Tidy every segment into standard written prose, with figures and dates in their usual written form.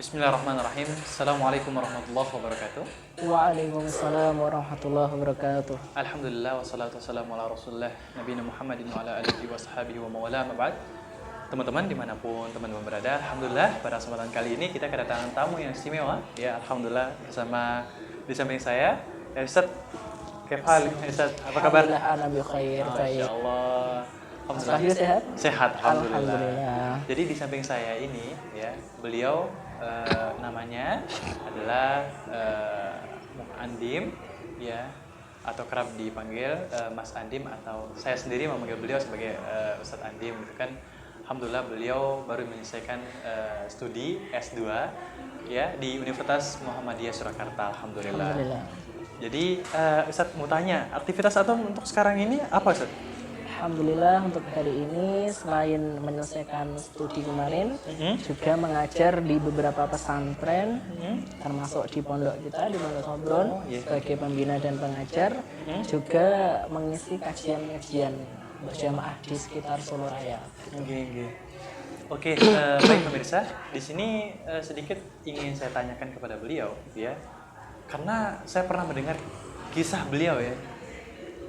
Bismillahirrahmanirrahim. Assalamualaikum warahmatullahi wabarakatuh. Waalaikumsalam warahmatullahi wabarakatuh. Alhamdulillah wassalatu wassalamu ala rasulillah Nabiyina Muhammadin wa ala alihi wa sahbihi wa mawala ma'ba'd. Teman-teman dimanapun teman-teman berada, Alhamdulillah pada kesempatan kali ini kita kedatangan tamu yang istimewa. Ya, Alhamdulillah bersama di samping saya Ustaz Kefal. Ustaz, apa kabar? Alhamdulillah, ana bi khair. Baik. Masyaallah. Mas Wahyu sehat? Sehat, alhamdulillah. Alhamdulillah. Jadi di samping saya ini, ya, beliau namanya adalah Andim, ya, atau kerap dipanggil Mas Andim, atau saya sendiri memanggil beliau sebagai Ustadz Andim, gitu kan. Alhamdulillah beliau baru menyelesaikan studi S2, ya, di Universitas Muhammadiyah Surakarta. Alhamdulillah. Alhamdulillah. Jadi Ustadz mau tanya, aktivitas atau untuk sekarang ini apa, Ustadz? Alhamdulillah untuk hari ini selain menyelesaikan studi kemarin, juga mengajar di beberapa pesantren, termasuk di pondok kita di Pondok Sobron sebagai pembina dan pengajar, juga mengisi kajian-kajian berjamaah di sekitar Solo Raya. Oke, baik pemirsa, di sini sedikit ingin saya tanyakan kepada beliau, ya, karena saya pernah mendengar kisah beliau, ya.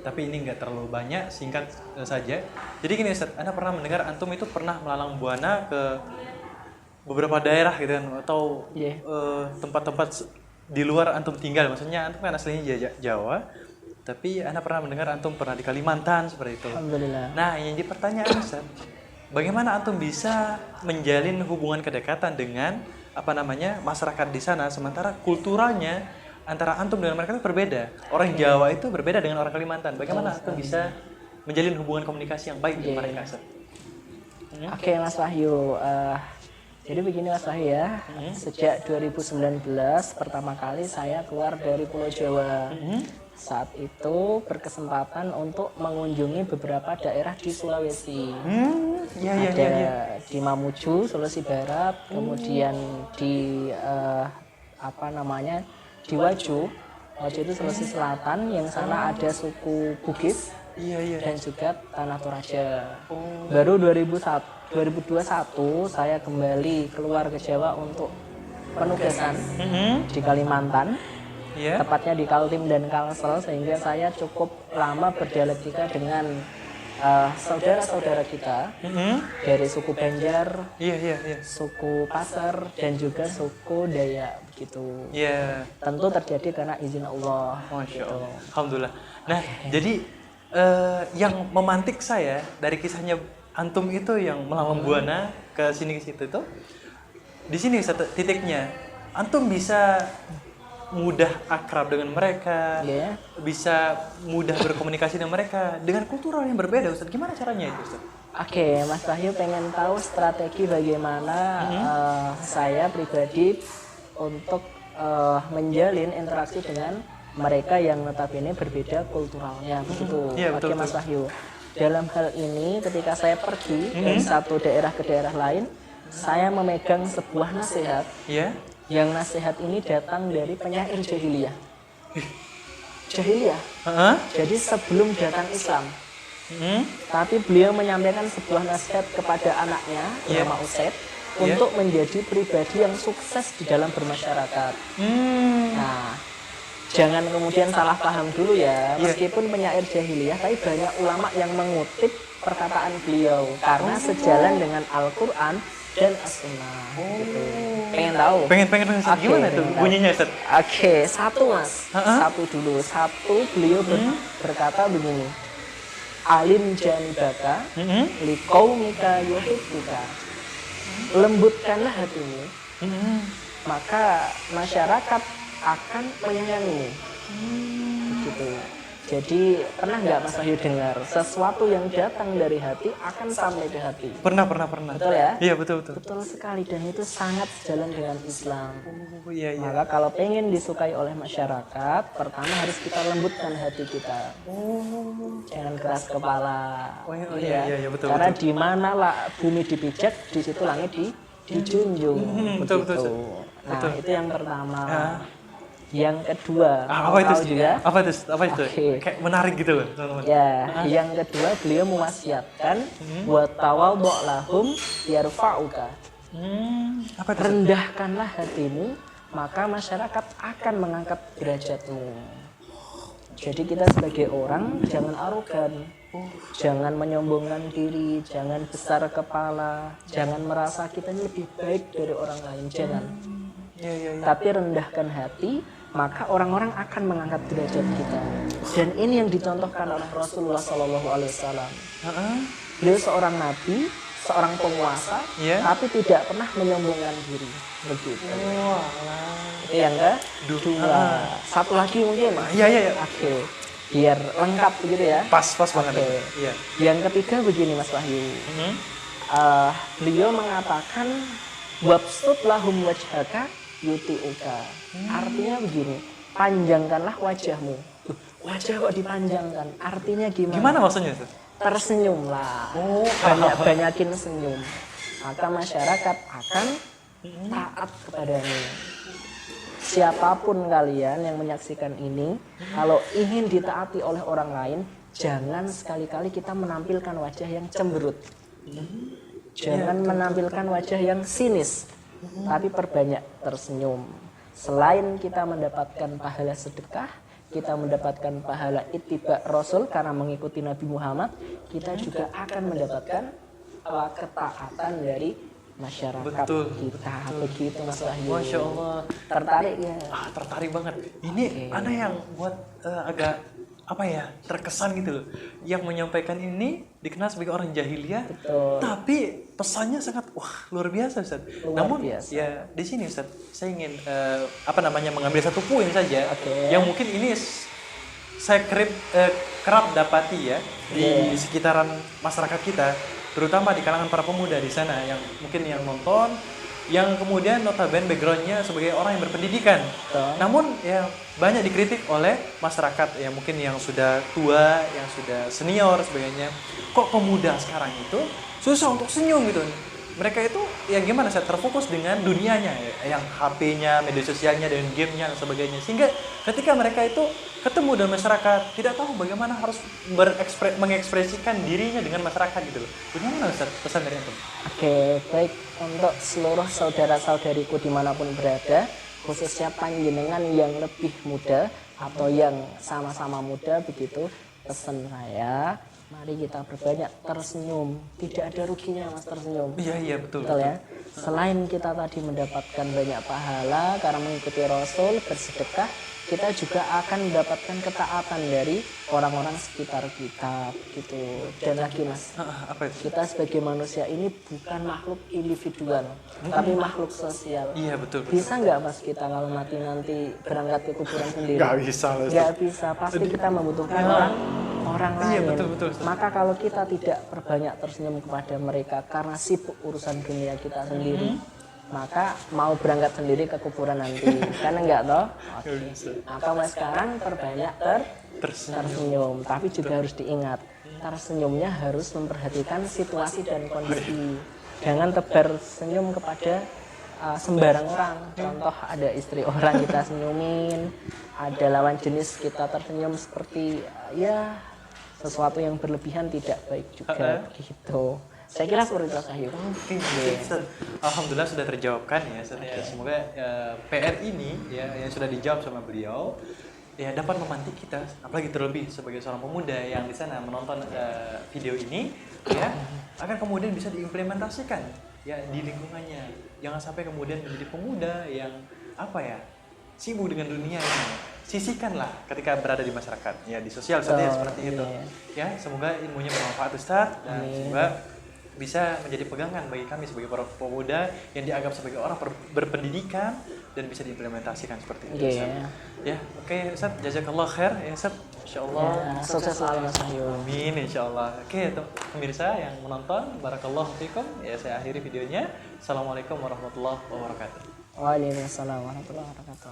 Tapi ini nggak terlalu banyak, singkat saja. Jadi gini Ustaz, Anda pernah mendengar antum itu pernah melalang buana ke beberapa daerah gitu kan, atau tempat-tempat di luar antum tinggal. Maksudnya antum kan aslinya Jawa, tapi Anda pernah mendengar antum pernah di Kalimantan seperti itu. Alhamdulillah. Nah, yang jadi pertanyaan Ustaz, bagaimana antum bisa menjalin hubungan kedekatan dengan masyarakat di sana, sementara kulturalnya antara antum dengan mereka itu berbeda. Orang Jawa itu berbeda dengan orang Kalimantan. Bagaimana antum bisa menjalin hubungan komunikasi yang baik dengan mereka? Oke, Mas Wahyu. Jadi begini Mas Wahyu ya. Sejak 2019 pertama kali saya keluar dari Pulau Jawa. Saat itu berkesempatan untuk mengunjungi beberapa daerah di Sulawesi. Ada di Mamuju, Sulawesi Barat, kemudian di di Waju itu Sulawesi Selatan, yang sana ada suku Bugis, dan juga Tanah Toraja. Baru 2021 saya kembali keluar ke Jawa untuk penugasan di Kalimantan, tepatnya di Kaltim dan Kalsel, sehingga saya cukup lama berdialektika dengan saudara-saudara kita dari suku Banjar, suku Pasar, dan juga suku Dayak begitu. Tentu terjadi karena izin Allah. Masya gitu. Allah. Alhamdulillah. Nah, jadi yang memantik saya dari kisahnya antum itu yang melalang buana ke sini ke situ itu, di sini satu titiknya antum bisa mudah akrab dengan mereka, bisa mudah berkomunikasi dengan mereka dengan kultural yang berbeda, Ustaz. Gimana caranya itu, Ustaz? Oke, Mas Wahyu pengen tahu strategi bagaimana saya pribadi untuk menjalin interaksi dengan mereka yang notabene berbeda kulturalnya, begitu. Oke, Mas Wahyu. Dalam hal ini, ketika saya pergi dari satu daerah ke daerah lain, saya memegang sebuah nasihat. Yang nasihat ini datang dari penyair jahiliyah. Jadi sebelum datang Islam. Tapi beliau menyampaikan sebuah nasihat kepada anaknya, nama Usaid, untuk menjadi pribadi yang sukses di dalam bermasyarakat. Nah, jangan kemudian salah paham dulu ya. Meskipun penyair jahiliyah, tapi banyak ulama yang mengutip perkataan beliau karena sejalan dengan Al-Quran dan As-Sunnah. Gitu. Pengen tahu? Pengen. Gimana tuh bunyinya, Ustaz? Oke, satu Mas. Satu dulu. Satu, beliau berkata begini. Alim janibaka liqaumika yuhibbuka. Lembutkanlah hatimu, maka masyarakat akan menyayangimu. Begitu. Jadi pernah nggak Mas Wahyu dengar sesuatu yang datang dari hati akan sampai ke hati? Pernah. Betul ya? Iya, betul. Betul sekali, dan itu sangat sejalan dengan Islam. Maka kalau pengen disukai oleh masyarakat, pertama harus kita lembutkan hati kita. Jangan keras kepala. Betul. Karena di mana lah bumi dipijak, di situ langit dijunjung. Betul. Nah, itu yang pertama. Yang kedua, apa itu? Juga? Apa itu? Kayak menarik gitu loh, teman-teman. Yang kedua beliau mewasiatkan buat tawadhu lahum yarfa'uka. Apa itu? Ustaz? Rendahkanlah hatimu, maka masyarakat akan mengangkat derajatmu. Jadi kita sebagai orang jangan arogan, jangan menyombongkan diri, jangan besar kepala, jangan merasa kita ini lebih baik dari orang lain, jangan. Tapi rendahkan hati, maka orang-orang akan mengangkat derajat kita. Dan ini yang dicontohkan oleh Rasulullah SAW. Beliau seorang nabi, seorang penguasa, tapi tidak pernah menyombongkan diri. Begitu. Itu yang kedua. Satu lagi mungkin. Iya. Oke. Biar lengkap begitu ya. Pas banget. Iya. Yang ketiga begini Mas Wahyu. Beliau mengatakan wabsut lahum wajhaka yuti'uka. Artinya begini, panjangkanlah wajahmu. Wajah kok dipanjangkan? Artinya gimana? Gimana maksudnya, Ustaz? Tersenyumlah. Banyakin senyum. Maka masyarakat akan taat kepadamu. Siapapun kalian yang menyaksikan ini, kalau ingin ditaati oleh orang lain, jangan sekali-kali kita menampilkan wajah yang cemberut. Jangan menampilkan wajah yang sinis, tapi perbanyak tersenyum. Selain kita mendapatkan pahala sedekah, kita mendapatkan pahala ittiba Rasul karena mengikuti Nabi Muhammad, kita juga akan mendapatkan ketaatan dari masyarakat kita. Begitu Mas Wahyu. Masya Allah. Tertarik ya? Tertarik banget. Ini ada yang buat agak terkesan gitu loh. Yang menyampaikan ini dikenal sebagai orang jahiliyah, tapi pesannya sangat luar biasa, Ustaz. Namun ya di sini Ustaz, saya ingin mengambil satu poin saja yang mungkin ini saya kerap dapati ya di sekitaran masyarakat kita, terutama di kalangan para pemuda di sana yang mungkin yang nonton, yang kemudian notabene backgroundnya sebagai orang yang berpendidikan. Namun ya banyak dikritik oleh masyarakat ya, mungkin yang sudah tua, yang sudah senior sebagainya. Kok pemuda sekarang itu susah untuk senyum gitu. Mereka itu ya gimana, saya terfokus dengan dunianya ya, yang HP-nya, media sosialnya, dan game-nya dan sebagainya. Sehingga ketika mereka itu ketemu dengan masyarakat, tidak tahu bagaimana harus mengekspresikan dirinya dengan masyarakat gitu loh. Bagaimana Ustaz pesan dari Antum? Oke, baik, untuk seluruh saudara-saudariku dimanapun berada, khususnya panjenengan yang lebih muda atau yang sama-sama muda begitu, pesan saya, mari kita berbanyak tersenyum. Tidak ada ruginya Mas tersenyum. Iya betul. Ya. Selain kita tadi mendapatkan banyak pahala karena mengikuti Rasul, bersedekah, kita juga akan mendapatkan ketaatan dari orang-orang sekitar kita gitu. Dan lagi Mas, kita sebagai manusia ini bukan makhluk individual, tapi makhluk sosial. Iya betul. Bisa nggak Mas kita kalau mati nanti berangkat ke kuburan sendiri? Nggak bisa. Nggak bisa, pasti kita membutuhkan orang lain. Iya betul. Maka kalau kita tidak perbanyak tersenyum kepada mereka karena sibuk urusan dunia kita sendiri, maka mau berangkat sendiri ke kuburan nanti, kan enggak toh? Maka Mas sekarang perbanyak tersenyum, tapi juga harus diingat, tersenyumnya harus memperhatikan situasi dan kondisi. Jangan tebar senyum kepada sembarang orang. Contoh, ada istri orang kita senyumin, ada lawan jenis kita tersenyum, seperti ya sesuatu yang berlebihan tidak baik juga gitu. Saya kira seperti itu Sahyu. Alhamdulillah sudah terjawabkan ya. Semoga PR ini ya yang sudah dijawab sama beliau ya dapat memantik kita, apalagi terlebih sebagai seorang pemuda yang di sana menonton video ini ya, agar kemudian bisa diimplementasikan ya di lingkungannya. Jangan sampai kemudian menjadi pemuda yang sibuk dengan dunia ini. Sisihkanlah ketika berada di masyarakat ya, di sosial saja seperti itu. Ya, semoga ilmunya bermanfaat Ustaz, dan semoga bisa menjadi pegangan bagi kami sebagai para pemuda yang dianggap sebagai orang berpendidikan dan bisa diimplementasikan seperti itu. Ya, oke Ustaz, jazakallah khair ya Ustaz. Insyaallah sukses selalu Mas Wahyu. Amin insyaallah. Oke, pemirsa yang menonton, barakallahu fikum. Ya, saya akhiri videonya. Assalamualaikum warahmatullahi wabarakatuh. Waalaikumsalam warahmatullahi wabarakatuh.